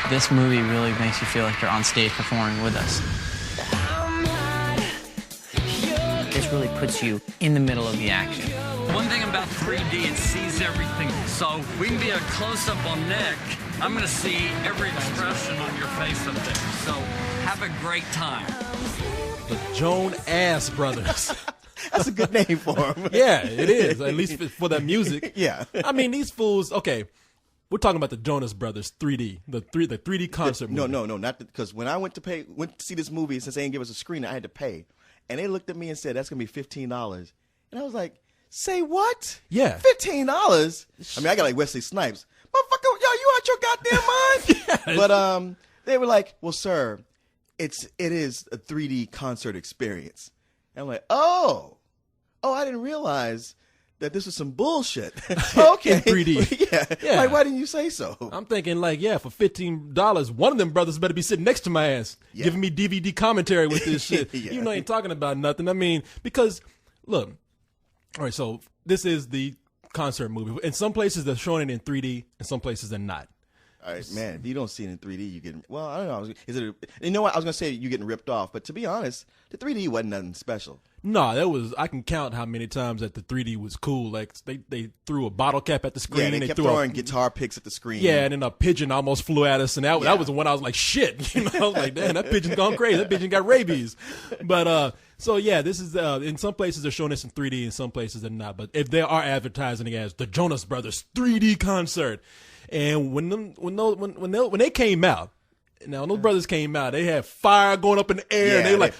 This movie really makes you feel like you're on stage performing with us. This really puts you in the middle of the action. One thing about 3D, it sees everything. So we can be a close-up on Nick. I'm going to see every expression on your face up there. So have a great time. The Jonas Brothers. That's a good name for them. Yeah, it is, at least for that music. Yeah. I mean, these fools, okay, we're talking about the Jonas Brothers 3D, the 3D concert movie. No, not because when I went to see this movie, since they didn't give us a screen, I had to pay. And they looked at me and said, that's going to be $15. And I was like, say what? Yeah. $15? I mean, I got like Wesley Snipes. Motherfucker, yo, you out your goddamn mind? Yeah. But they were like, well, sir, it is a 3D concert experience. And I'm like, oh, I didn't realize that this was some bullshit. Okay. In 3D. Yeah. Like, why didn't you say so? I'm thinking like, yeah, for $15, one of them brothers better be sitting next to my ass, giving me DVD commentary with this shit. Yeah. You know, ain't talking about nothing. I mean, because, look, all right, so this is the concert movie. In some places, they're showing it in 3D, in some places, they're not. All right, man, if you don't see it in 3D, you get, well, I don't know. You know what? I was going to say you're getting ripped off, but to be honest, the 3D wasn't nothing special. No, I can count how many times that the 3D was cool. Like, they threw a bottle cap at the screen. Yeah, they kept throwing guitar picks at the screen. Yeah, and then a pigeon almost flew at us, and that was the one I was like, shit. You know, I was like, damn, that pigeon's gone crazy. That pigeon got rabies. But, so yeah, this is, in some places they're showing this in 3D, in some places they're not. But if they are advertising it as the Jonas Brothers 3D concert, and when they came out, now when those brothers came out, they had fire going up in the air, and they were like,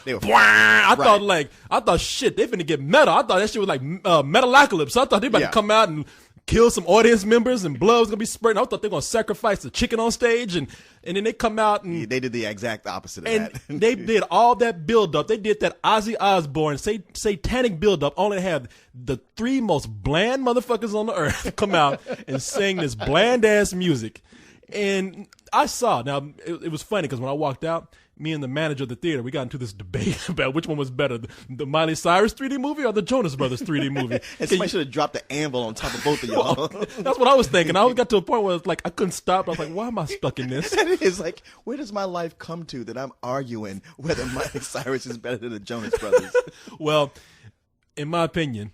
I thought shit, they finna get metal. I thought that shit was like Metalocalypse. I thought they about to come out and kill some audience members, and blood was gonna be spraying. I thought they were gonna sacrifice the chicken on stage, and then they come out and they did the exact opposite of and that. They did all that build up. They did that Ozzy Osbourne satanic build up, only to have the three most bland motherfuckers on the earth come out and sing this bland ass music. And I saw, now it was funny because when I walked out, me and the manager of the theater, we got into this debate about which one was better, the Miley Cyrus 3D movie or the Jonas Brothers 3D movie. And somebody should have dropped the anvil on top of both of y'all. That's what I was thinking. I got to a point where it's like I couldn't stop. I was like, why am I stuck in this? It is like, where does my life come to that I'm arguing whether Miley Cyrus is better than the Jonas Brothers? Well, in my opinion,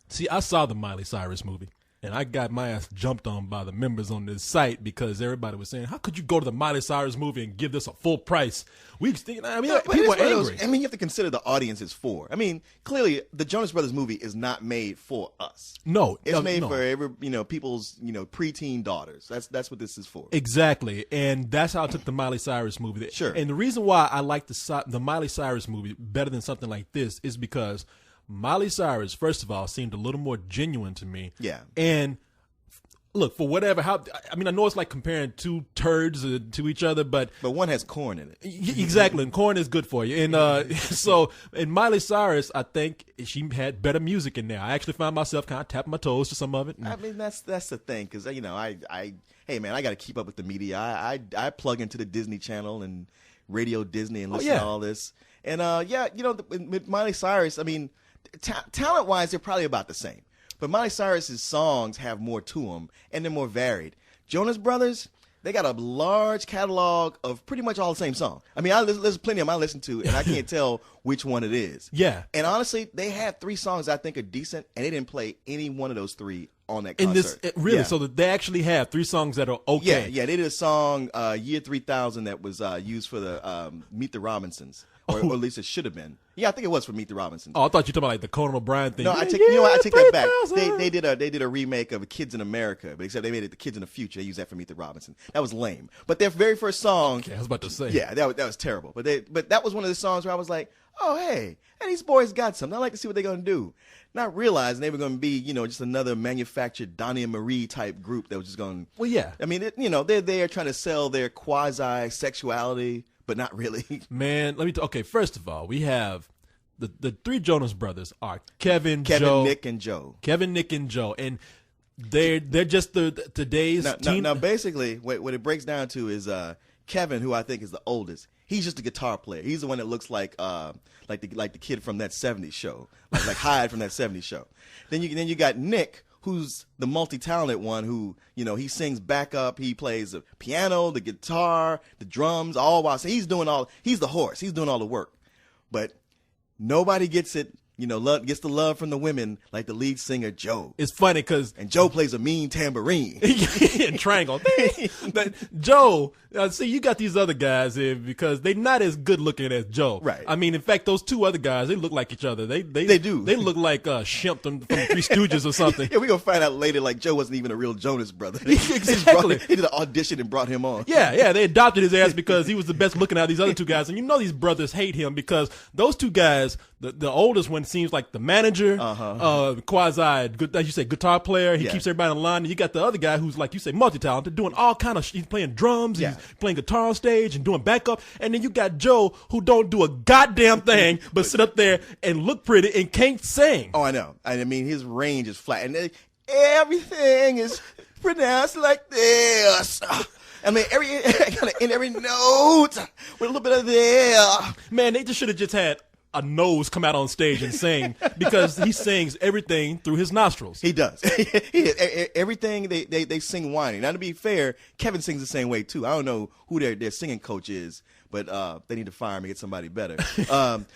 see, I saw the Miley Cyrus movie. And I got my ass jumped on by the members on this site because everybody was saying, how could you go to the Miley Cyrus movie and give this a full price? People are angry. I mean, you have to consider the audience is for. I mean, clearly, the Jonas Brothers movie is not made for us. No. It's made for every, people's, preteen daughters. That's what this is for. Exactly. And that's how I took the Miley Cyrus movie. Sure. And the reason why I like the Miley Cyrus movie better than something like this is because Miley Cyrus, first of all, seemed a little more genuine to me. Yeah. And look, for whatever, I know it's like comparing two turds to each other, but one has corn in it. Exactly, and corn is good for you. And so, in Miley Cyrus, I think she had better music in there. I actually found myself kind of tapping my toes to some of it. I mean, that's the thing, because hey man, I got to keep up with the media. I plug into the Disney Channel and Radio Disney and listen to all this. And with Miley Cyrus, I mean, talent wise, they're probably about the same. But Miley Cyrus's songs have more to them, and they're more varied. Jonas Brothers, they got a large catalog of pretty much all the same song. I mean, there's plenty of them I listen to, and I can't tell which one it is. Yeah. And honestly, they had 3 songs I think are decent, and they didn't play any one of those 3 on that concert. Really? Yeah. So that they actually have 3 songs that are okay. Yeah, they did a song, Year 3000, that was used for the Meet the Robinsons. Or at least it should have been. Yeah, I think it was for Meet the Robinsons. Oh, I thought you were talking about like the Conan O'Brien thing. No, I take that back. They did a remake of Kids in America, but except they made it the Kids in the Future. They used that for Meet the Robinsons. That was lame. But their very first song. Okay, I was about to say. Yeah, that was terrible. But that was one of the songs where I was like, oh hey, these boys got something. I like to see what they're gonna do. Not realizing they were gonna be, just another manufactured Donnie and Marie type group that was just going. Well, yeah. I mean, they're there trying to sell their quasi sexuality. But not really. Man, okay, first of all, we have the 3 Jonas Brothers are Kevin, Nick, and Joe. Kevin, Nick, and Joe. And they're just today's teen. Now, basically, what it breaks down to is Kevin, who I think is the oldest. He's just a guitar player. He's the one that looks like the kid from that 70s show. Like Hyde from that 70s show. Then you got Nick, who's the multi-talented one who, he sings backup, he plays the piano, the guitar, the drums, all while he's the horse, he's doing all the work. But nobody gets it, gets the love from the women like the lead singer Joe. It's funny because Joe plays a mean tambourine. and triangle. Joe, see, you got these other guys here because they're not as good looking as Joe. Right. I mean, in fact, those two other guys, they look like each other. They do. They look like Shemp from Three Stooges or something. Yeah, we're going to find out later, like, Joe wasn't even a real Jonas brother. Exactly. He did an audition and brought him on. Yeah, they adopted his ass because he was the best looking out of these other two guys. And these brothers hate him because those two guys, the oldest one seems like the manager, quasi, as you say, guitar player. He keeps everybody in line. And you got the other guy who's, like you say, multi-talented, doing all kind of he's playing drums, he's playing guitar on stage and doing backup. And then you got Joe who don't do a goddamn thing but sit up there and look pretty and can't sing. Oh, I know. I mean, his range is flat. And everything is pronounced like this. I mean, in every note with a little bit of there. Man, they just should have just had a nose come out on stage and sing because he sings everything through his nostrils. He does. Everything they sing whining. Now, to be fair, Kevin sings the same way too. I don't know who their singing coach is, but they need to fire him and get somebody better.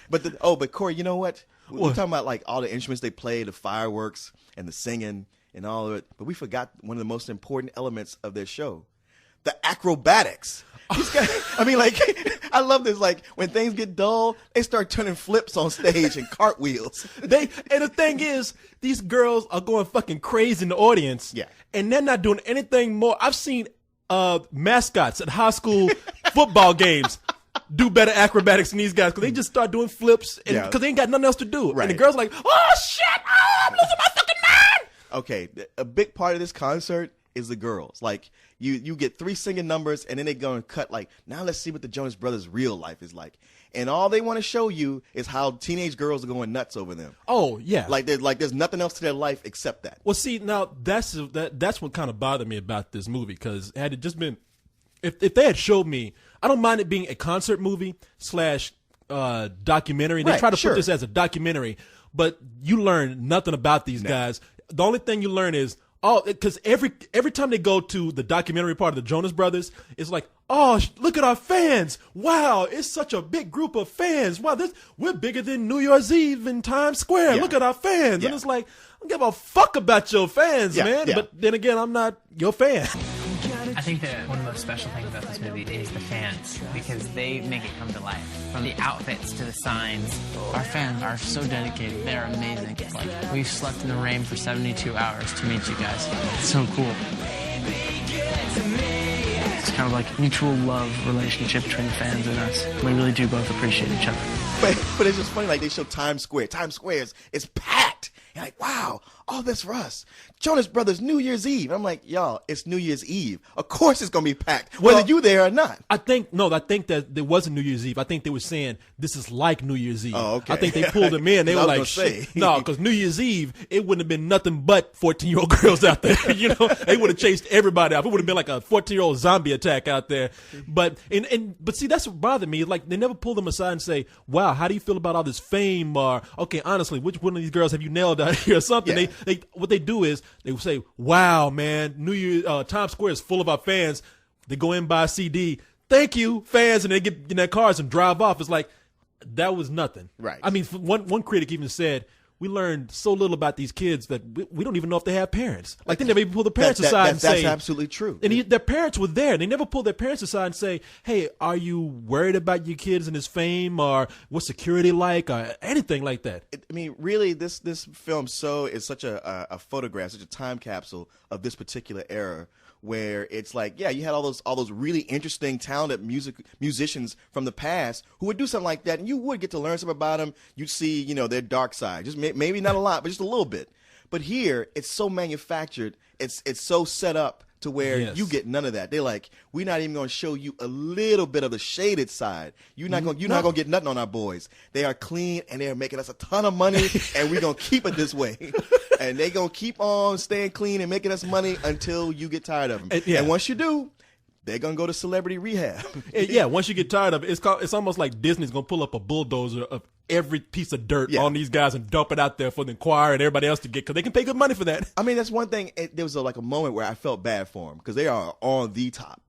But Korey, you know what? We're talking about like all the instruments they play, the fireworks and the singing and all of it, but we forgot one of the most important elements of their show, the acrobatics. I love this. Like, when things get dull, they start turning flips on stage and cartwheels. And the thing is, these girls are going fucking crazy in the audience. Yeah. And they're not doing anything more. I've seen mascots at high school football games do better acrobatics than these guys because they just start doing flips because they ain't got nothing else to do. Right. And the girls are like, oh, shit, I'm losing my fucking mind. Okay, a big part of this concert is the girls. Like, you get 3 singing numbers, and then they go and cut, like, now let's see what the Jonas Brothers' real life is like. And all they want to show you is how teenage girls are going nuts over them. Oh, yeah. Like there's nothing else to their life except that. Well, see, now that's what kind of bothered me about this movie because had it just been, if they had showed me, I don't mind it being a concert movie / documentary. They try to put this as a documentary, but you learn nothing about these guys. The only thing you learn is, because every time they go to the documentary part of the Jonas Brothers, it's like, oh, look at our fans. Wow, it's such a big group of fans. Wow, we're bigger than New Year's Eve in Times Square. Yeah. Look at our fans. Yeah. And it's like, I don't give a fuck about your fans, man. Yeah. But then again, I'm not your fan. I think that one of the most special things about this movie is the fans, because they make it come to life. From the outfits to the signs. Our fans are so dedicated. They're amazing. It's like, we've slept in the rain for 72 hours to meet you guys. It's so cool. It's kind of like mutual love relationship between the fans and us. We really do both appreciate each other. But it's just funny, like, they show Times Square. Times Square is packed. And like, wow, all this for us. Jonas Brothers, New Year's Eve. I'm like, y'all, it's New Year's Eve. Of course it's going to be packed, whether you there or not. I think that there wasn't New Year's Eve. I think they were saying this is like New Year's Eve. Oh, okay. I think they pulled them in. They were like, shit. No, because New Year's Eve, it wouldn't have been nothing but 14-year-old girls out there. They would have chased everybody out. It would have been like a 14-year-old zombie attack out there. But see, that's what bothered me. Like, they never pulled them aside and say, wow, how do you feel about all this fame? Or, okay, honestly, which one of these girls have you nailed out here or something? Yeah. They what they do is they will say, wow, man, New Year, Times Square is full of our fans. They go in, buy a CD. Thank you, fans. And they get in their cars and drive off. It's like, that was nothing. Right. I mean, one critic even said, we learned so little about these kids that we don't even know if they have parents. Like, they never even pull the parents aside and say. That's absolutely true. And their parents were there. They never pulled their parents aside and say, hey, are you worried about your kids and his fame, or what's security like, or anything like that? I mean, really, this film is such a photograph, such a time capsule of this particular era, where it's like, yeah, you had all those really interesting, talented musicians from the past who would do something like that, and you would get to learn something about them. You'd see, their dark side, just maybe not a lot, but just a little bit. But here, it's so manufactured, it's so set up to where you get none of that. They're like, we're not even going to show you a little bit of the shaded side. You're not going to get nothing on our boys. They are clean, and they're making us a ton of money, and we're going to keep it this way. And they're going to keep on staying clean and making us money until you get tired of them. And once you do, they're gonna go to celebrity rehab. Yeah, once you get tired of it, it's almost like Disney's gonna pull up a bulldozer of every piece of dirt on these guys and dump it out there for the Inquirer and everybody else to get, because they can pay good money for that. I mean, that's one thing. There was like a moment where I felt bad for them because they are on the top,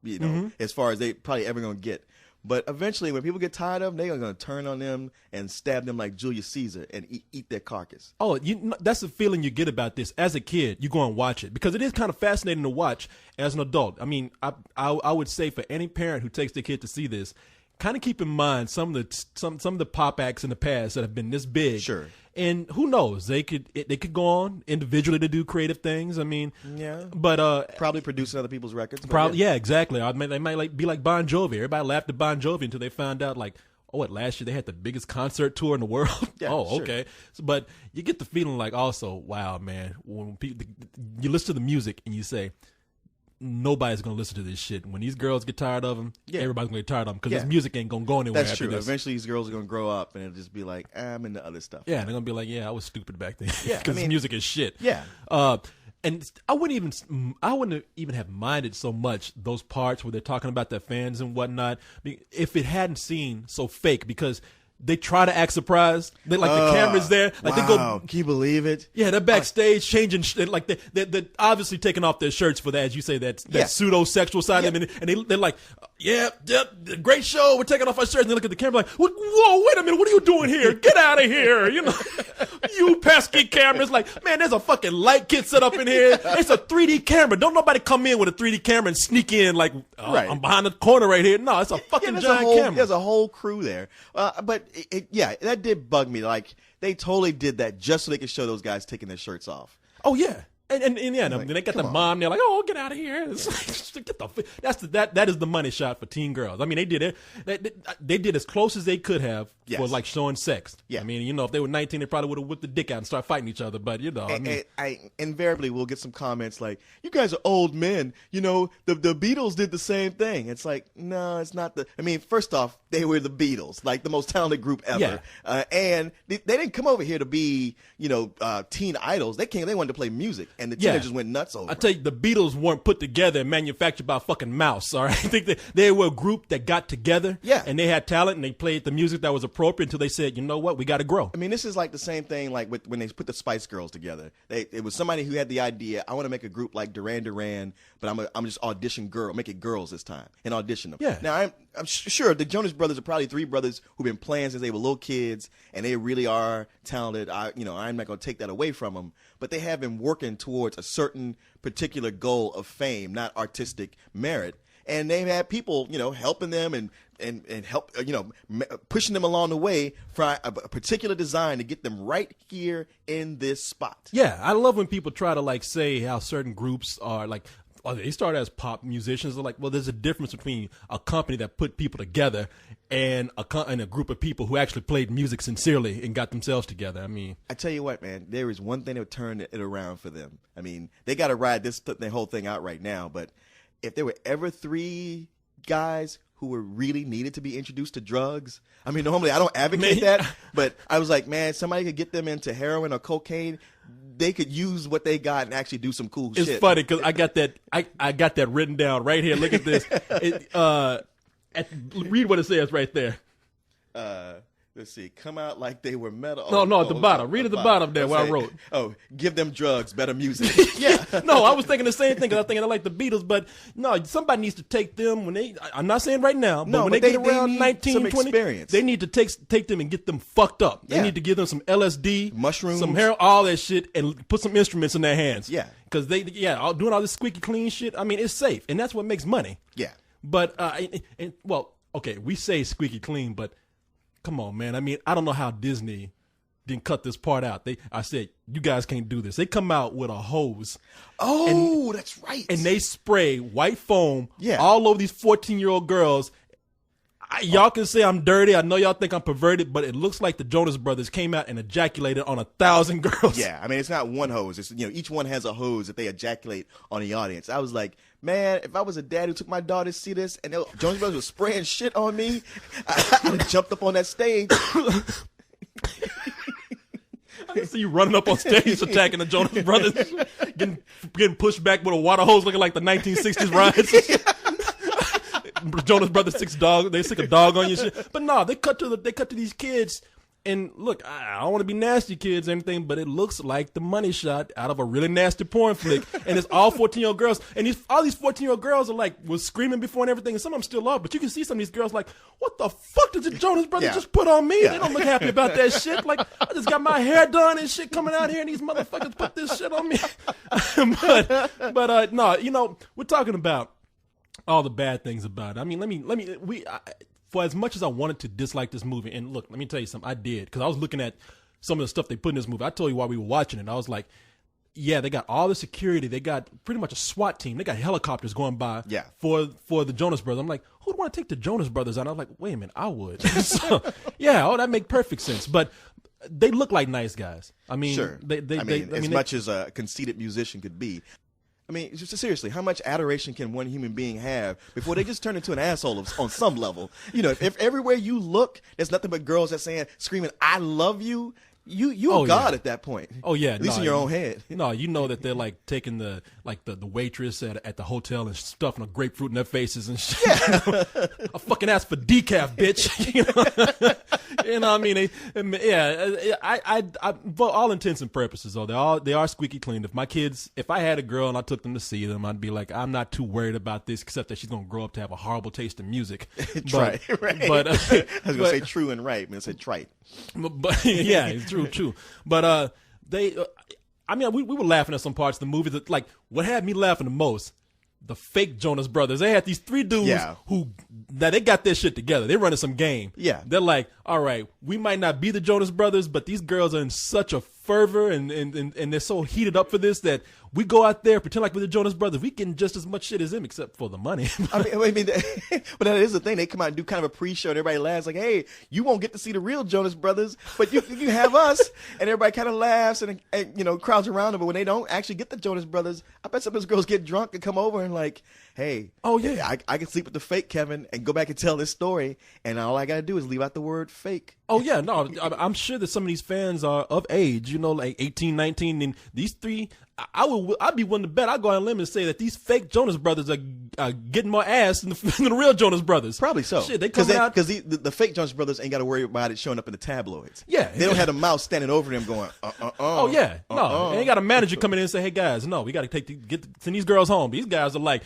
as far as they probably ever gonna get. But eventually, when people get tired of them, they're going to turn on them and stab them like Julius Caesar and eat their carcass. Oh, that's the feeling you get about this. As a kid, you go and watch it because it is kind of fascinating to watch as an adult. I mean, I would say for any parent who takes their kid to see this, kind of keep in mind some of the pop acts in the past that have been this big. Sure. And who knows? They could go on individually to do creative things. I mean, but probably producing other people's records. Probably, yeah, exactly. They might be like Bon Jovi. Everybody laughed at Bon Jovi until they found out, like, last year they had the biggest concert tour in the world. Yeah, sure. Okay. So, but you get the feeling like, also, wow, man, when you listen to the music and you say, nobody's gonna listen to this shit. When these girls get tired of them, everybody's gonna get tired of them because this music ain't gonna go anywhere. That's after true. this. Eventually, these girls are gonna grow up and it'll just be like, I'm into other stuff. Yeah, and they're gonna be like, yeah, I was stupid back then. Yeah, because music is shit. Yeah. And I wouldn't even have minded so much those parts where they're talking about their fans and whatnot if it hadn't seemed so fake, because they try to act surprised. They the camera's there. Like they go. Can you believe it? Yeah, they're backstage changing. Like they're obviously taking off their shirts for that, as you say, that pseudo sexual side of them, and they're like, great show. We're taking off our shirts, and they look at the camera like, whoa, wait a minute, what are you doing here? Get out of here! You pesky cameras. Like, man, there's a fucking light kit set up in here. It's a 3D camera. Don't nobody come in with a 3D camera and sneak in like, I'm behind the corner right here. No, it's a fucking giant camera. There's a whole crew there, but. That did bug me. Like, they totally did that just so they could show those guys taking their shirts off. Oh yeah, and like, they got the mom. They're like, "Oh, get out of here!" It's like, get that is the money shot for teen girls. I mean, they did it. They did as close as they could have for like showing sex. Yeah. I mean, if they were 19, they probably would have whipped the dick out and start fighting each other. But I invariably will get some comments like, "You guys are old men. The Beatles did the same thing." It's like, no, it's not the. I mean, first off, they were the Beatles, like the most talented group ever, and they didn't come over here to be, teen idols. They came. They wanted to play music. And the teenagers went nuts over it. I tell you, the Beatles weren't put together and manufactured by a fucking mouse, all right? I think they were a group that got together, and they had talent, and they played the music that was appropriate until they said, you know what, we got to grow. I mean, this is like the same thing like when they put the Spice Girls together. It was somebody who had the idea, I want to make a group like Duran Duran, but I'm just make it girls this time, and audition them. Yeah. Now, I'm sure the Jonas Brothers are probably three brothers who've been playing since they were little kids, and they really are talented. I'm not going to take that away from them, but they have been working towards a certain particular goal of fame, not artistic merit. And they've had people, helping them and help, pushing them along the way for a particular design to get them right here in this spot. Yeah, I love when people try to say how certain groups are they started as pop musicians. They're like, well, there's a difference between a company that put people together and a group of people who actually played music sincerely and got themselves together. I mean, I tell you what, man, there is one thing that would turn it around for them. I mean, they got to ride the whole thing out right now. But if there were ever three guys who were really needed to be introduced to drugs, I mean, normally I don't advocate that, but I was like, man, somebody could get them into heroin or cocaine. They could use what they got and actually do some cool shit. It's funny because I got that written down right here. Look at this. Read what it says right there. Let's see. Come out like they were metal. No, at the bottom. Read at the bottom there where I wrote. Oh, give them drugs, better music. Yeah. No, I was thinking the same thing because I was thinking I like the Beatles, but no, somebody needs to take them when they. I'm not saying right now, but when they get around 19, 20, experience. They need to take them and get them fucked up. They need to give them some LSD, mushrooms, some heroin, all that shit, and put some instruments in their hands. Yeah. Because doing all this squeaky clean shit. I mean, it's safe, and that's what makes money. Yeah. But okay, we say squeaky clean, but. Come on, man. I mean, I don't know how Disney didn't cut this part out. I said, you guys can't do this. They come out with a hose. Oh, that's right. And they spray white foam all over these 14-year-old girls. Y'all can say I'm dirty. I know y'all think I'm perverted, but it looks like the Jonas Brothers came out and ejaculated on 1,000 girls. Yeah, I mean, it's not one hose. It's each one has a hose that they ejaculate on the audience. I was like, man, if I was a dad who took my daughter to see this and Jonas Brothers was spraying shit on me, I would have jumped up on that stage. I can see you running up on stage attacking the Jonas Brothers, getting pushed back with a water hose looking like the 1960s rides. Jonas Brothers stick a dog on you. Shit. But no, they cut to these kids. And look, I don't want to be nasty, kids, or anything, but it looks like the money shot out of a really nasty porn flick. And it's all 14-year-old girls. And all these 14-year-old girls are like, was screaming before and everything. And some of them still are. But you can see some of these girls like, what the fuck did the Jonas Brothers just put on me? They don't look happy about that shit. Like, I just got my hair done and shit coming out here, and these motherfuckers put this shit on me. but no, you know, we're talking about all the bad things about it. I mean, for as much as I wanted to dislike this movie, and look, let me tell you something, I did, because I was looking at some of the stuff they put in this movie. I told you while we were watching it, I was like, yeah, they got all the security, they got pretty much a SWAT team, they got helicopters going by for the Jonas Brothers. I'm like, who'd want to take the Jonas Brothers out? I was like, wait a minute, I would. So, yeah, that make perfect sense. But they look like nice guys. I mean, sure. As much as a conceited musician could be. I mean, just seriously, how much adoration can one human being have before they just turn into an asshole on some level? You know, if everywhere you look, there's nothing but girls that screaming, "I love you." You God at that point. Oh yeah, at least in your own head. No, you know that they're like taking the waitress at the hotel and stuffing a grapefruit in their faces and shit. Yeah. I fucking asked for decaf, bitch. You know what I mean? I for all intents and purposes, though, they are squeaky clean. If I had a girl and I took them to see them, I'd be like, I'm not too worried about this, except that she's gonna grow up to have a horrible taste in music. Right. But I was gonna say true and right, man. I said trite. But yeah, it's true. But we were laughing at some parts of the movie. That, like, what had me laughing the most, the fake Jonas Brothers. They had these three dudes that they got their shit together. They're running some game. Yeah, they're like, all right, we might not be the Jonas Brothers, but these girls are in such a fervor and they're so heated up for this that we go out there, pretend like we're the Jonas Brothers. We getting just as much shit as them, except for the money. I mean, but that is the thing. They come out and do kind of a pre-show, and everybody laughs like, "Hey, you won't get to see the real Jonas Brothers, but you have us." And everybody kind of laughs and crowds around them. But when they don't actually get the Jonas Brothers, I bet some of those girls get drunk and come over and like, "Hey, I can sleep with the fake Kevin and go back and tell this story, and all I gotta do is leave out the word fake." Oh yeah, no, I'm sure that some of these fans are of age, like 18, 19, and these three. I'd be willing to bet. I'd go on a limb and say that these fake Jonas Brothers are getting more ass than the real Jonas Brothers. Probably so. Shit, they come out because the fake Jonas Brothers ain't got to worry about it showing up in the tabloids. Yeah, they don't have a mouse standing over them going. Oh yeah, no, they ain't got a manager coming in and say, "Hey guys, no, we got to send these girls home." These guys are like,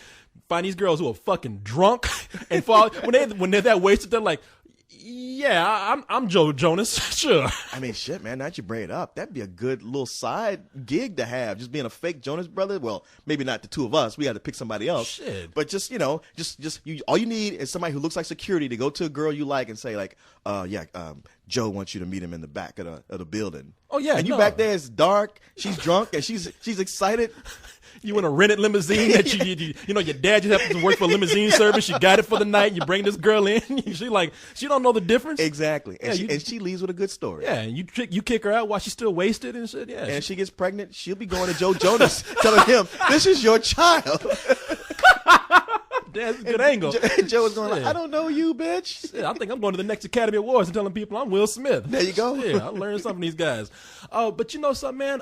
find these girls who are fucking drunk and when they're that wasted, they're like, yeah, I'm Joe Jonas. Sure. I mean, shit, man. Now that you bring it up, that'd be a good little side gig to have. Just being a fake Jonas Brother. Well, maybe not the two of us. We had to pick somebody else. Shit. But just all you need is somebody who looks like security to go to a girl you like and say like, Joe wants you to meet him in the back of the building. Oh yeah. And you back there, it's dark. She's drunk and she's excited. You in a rented limousine that your dad just happened to work for a limousine service. You got it for the night. You bring this girl in. She don't know the difference. Exactly. And she leaves with a good story. Yeah. And you kick her out while she's still wasted and shit. Yeah. And if she gets pregnant, she'll be going to Joe Jonas telling him, "This is your child." That's a good angle. Joe was going like, "I don't know you, bitch." Yeah, I think I'm going to the next Academy Awards and telling people I'm Will Smith. There you go. Yeah, I learned something from these guys. But you know something, man?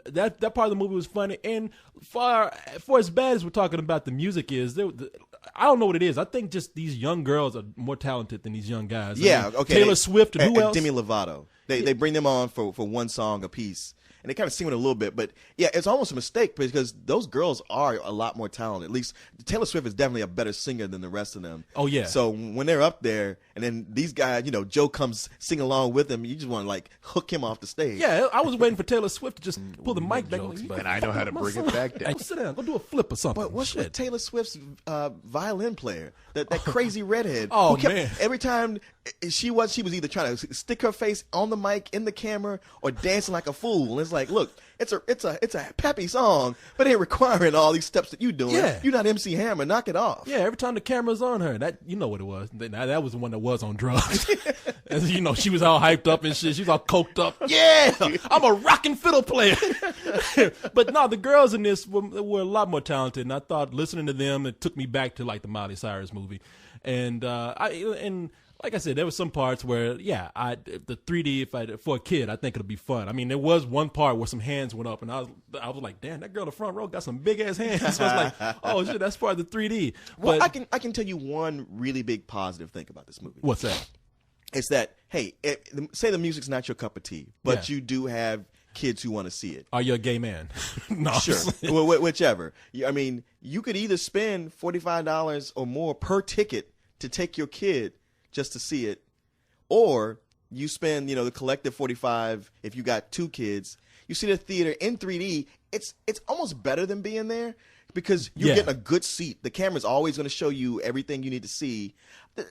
That part of the movie was funny. And for as bad as we're talking about the music is, I don't know what it is. I think just these young girls are more talented than these young guys. Yeah, okay. Taylor Swift and who else? Demi Lovato. They bring them on for one song apiece. And they kind of sing it a little bit, but yeah, it's almost a mistake because those girls are a lot more talented. At least Taylor Swift is definitely a better singer than the rest of them. Oh yeah. So when they're up there, and then these guys, Joe comes sing along with them, you just want to like hook him off the stage. Yeah, I was waiting for Taylor Swift to just pull the mic back. And I know how to bring it back down. Hey, sit down, go do a flip or something. But what's with Taylor Swift's violin player? That crazy redhead. Oh, who kept, man. Every time she was either trying to stick her face on the mic in the camera or dancing like a fool. And it's like, look, it's a peppy song, but it ain't requiring all these steps that you doing. Yeah. You're not MC Hammer. Knock it off. Yeah, every time the camera's on her, that you know what it was. That was the one that was on drugs. She was all hyped up and shit. She was all coked up. Yeah, I'm a rockin' fiddle player. But no, the girls in this were a lot more talented, and I thought listening to them, it took me back to like the Miley Cyrus movie. And like I said, there were some parts where, yeah, the 3D for a kid, I think it'll be fun. I mean, there was one part where some hands went up, and I was like, damn, that girl in the front row got some big ass hands. So I was like, oh shit, that's part of the 3D. Well, But I can tell you one really big positive thing about this movie. what's that? It's that, hey, say the music's not your cup of tea, but Yeah. you do have kids who want to see it. Are you a gay man? No, I'm Sure, saying- whichever. I mean, you could either spend $45 or more per ticket to take your kid just to see it, or you spend, the collective 45 if you got 2 kids. You see the theater in 3D. It's almost better than being there because you're Yeah. getting a good seat. The camera's always going to show you everything you need to see.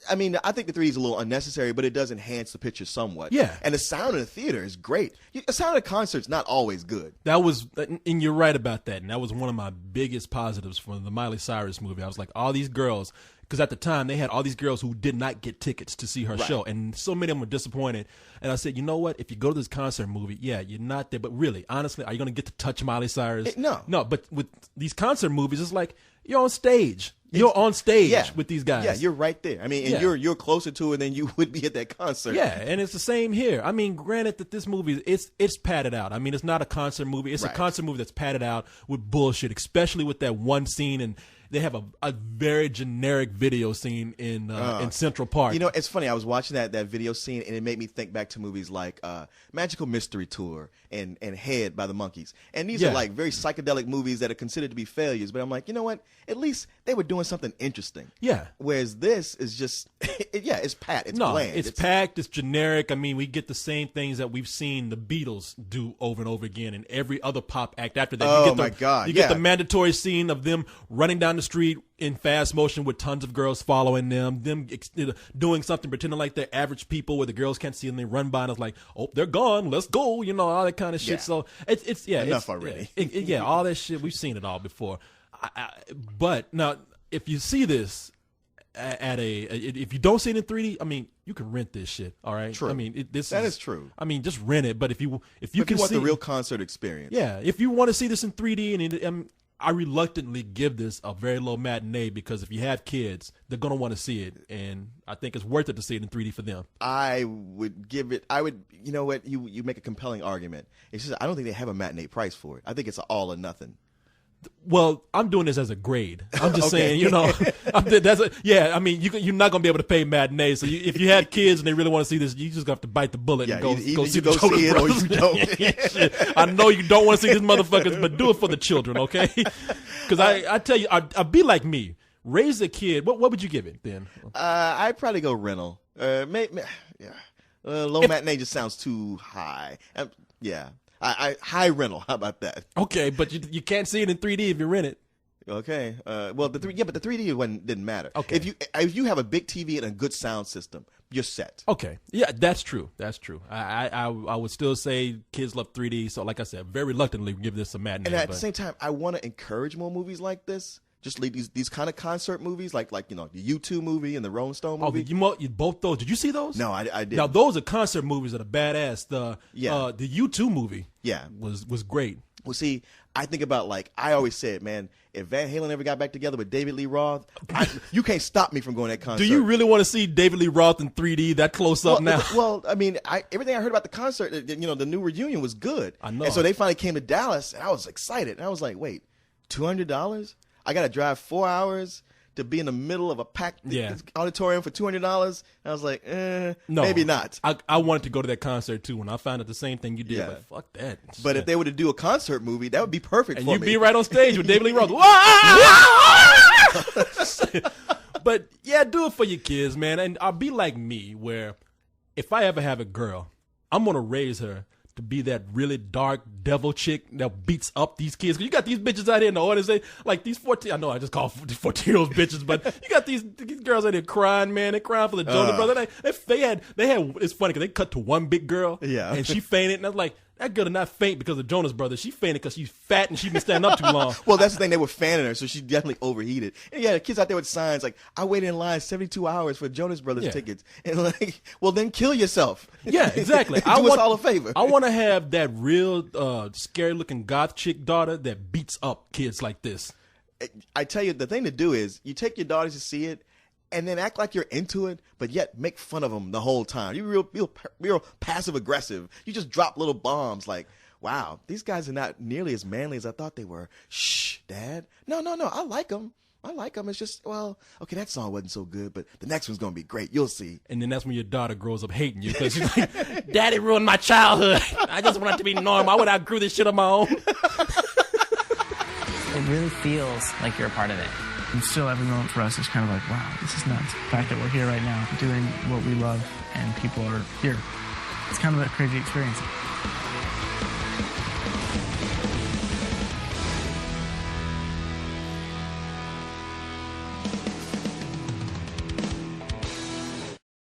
I mean, I think the 3D is a little unnecessary, but it does enhance the picture somewhat. Yeah. And the sound in the theater is great. The sound at a concert's not always good. That was, and you're right about that. And that was one of my biggest positives from the Miley Cyrus movie. I was like, all these girls, because at the time they had all these girls who did not get tickets to see her show, and so many of them were disappointed. And I said, you know what? If you go to this concert movie, yeah, you're not there, but really, honestly, are you going to get to touch Miley Cyrus? No. But with these concert movies, it's like you're on stage. You're on stage with these guys. Yeah, you're right there. I mean, and you're closer to it than you would be at that concert. Yeah, and it's the same here. I mean, granted that this movie it's padded out. I mean, it's not a concert movie. It's a concert movie that's padded out with bullshit, especially with that one scene, and they have a very generic video scene in Central Park. You know, it's funny. I was watching that video scene, and it made me think back to movies like Magical Mystery Tour and Head by the Monkees. And these are like very psychedelic movies that are considered to be failures. But I'm like, you know what? At least they were doing something interesting. Yeah. Whereas this is just, it's pat. It's bland. It's packed. It's generic. I mean, we get the same things that we've seen the Beatles do over and over again, and every other pop act after that. Oh, my God. You get the mandatory scene of them running down the street in fast motion with tons of girls following them doing something, pretending like they're average people where the girls can't see them. They run by and it's like, oh, they're gone. Let's go. All that kind of shit. Yeah. So it's Enough already. All that shit. We've seen it all before. But now, if you see this if you don't see it in 3D, I mean, you can rent this shit. All right. True. I mean, that is true. I mean, just rent it. But if you want see the real concert experience, yeah, if you want to see this in 3D, and I reluctantly give this a very low matinee because if you have kids, they're gonna want to see it, and I think it's worth it to see it in 3D for them. You know what? You make a compelling argument. It's just I don't think they have a matinee price for it. I think it's an all or nothing. Well, I'm doing this as a grade. I'm just Okay. saying, I mean, you're not gonna be able to pay matinee. So if you have kids and they really want to see this, you just have to bite the bullet and go either see you the go Jonas see it or Brothers. you don't. Shit. I know you don't want to see these motherfuckers, but do it for the children, okay? Because I tell you, I'd be like me. Raise a kid. What would you give it then? I'd probably go rental. Low matinee just sounds too high. High rental. How about that? Okay, but you can't see it in 3D if you rent it. Okay. But the 3D didn't matter. Okay. If you have a big TV and a good sound system, you're set. Okay. Yeah, that's true. That's true. I would still say kids love 3D. So like I said, very reluctantly give this a matinee. And at the same time, I want to encourage more movies like this. Just like these kind of concert movies, like the U2 movie and the Rolling Stone movie. You both those. Did you see those? No, I didn't. Now those are concert movies that are badass. The U2 movie, was great. Well, see, I think about I always said, man, if Van Halen ever got back together with David Lee Roth, you can't stop me from going to that concert. Do you really want to see David Lee Roth in 3D that close up now? Well, I mean, everything I heard about the concert, the new reunion was good. I know. And so they finally came to Dallas, and I was excited. And I was like, wait, $200? I got to drive 4 hours to be in the middle of a packed auditorium for $200? And I was like, no, maybe not. I wanted to go to that concert too. When I found out the same thing you did, Yeah. like, fuck that. But if they were to do a concert movie, that would be perfect and for you'd me. be right on stage with David Lee Roth. But yeah, do it for your kids, man. And I'll be like me, where if I ever have a girl, I'm gonna raise her to be that really dark devil chick that beats up these kids. 'Cause you got these bitches out here in the audience, like these 14. I know I just call 14-year-olds bitches, but you got these girls out here crying, man. They're crying for the Jonas Brothers. They had. It's funny because they cut to one big girl, and she fainted, and I was like, that girl did not faint because of Jonas Brothers. She fainted because she's fat and she's been standing up too long. Well, that's the thing. They were fanning her, so she definitely overheated. And the kids out there with signs like, I waited in line 72 hours for Jonas Brothers tickets. And well, then kill yourself. Yeah, exactly. Do us all a favor. I want to have that real scary-looking goth chick daughter that beats up kids like this. I tell you, the thing to do is you take your daughters to see it, and then act like you're into it, but yet make fun of them the whole time. You're real passive aggressive. You just drop little bombs like, wow, these guys are not nearly as manly as I thought they were. Shh, Dad. No, I like them. It's just, well, okay, that song wasn't so good, but the next one's going to be great. You'll see. And then that's when your daughter grows up hating you because she's like, Daddy ruined my childhood. I just want it to be normal. I would outgrew this shit on my own. It really feels like you're a part of it. And still every moment for us is kind of like, wow, this is nuts. The fact that we're here right now doing what we love and people are here. It's kind of a crazy experience.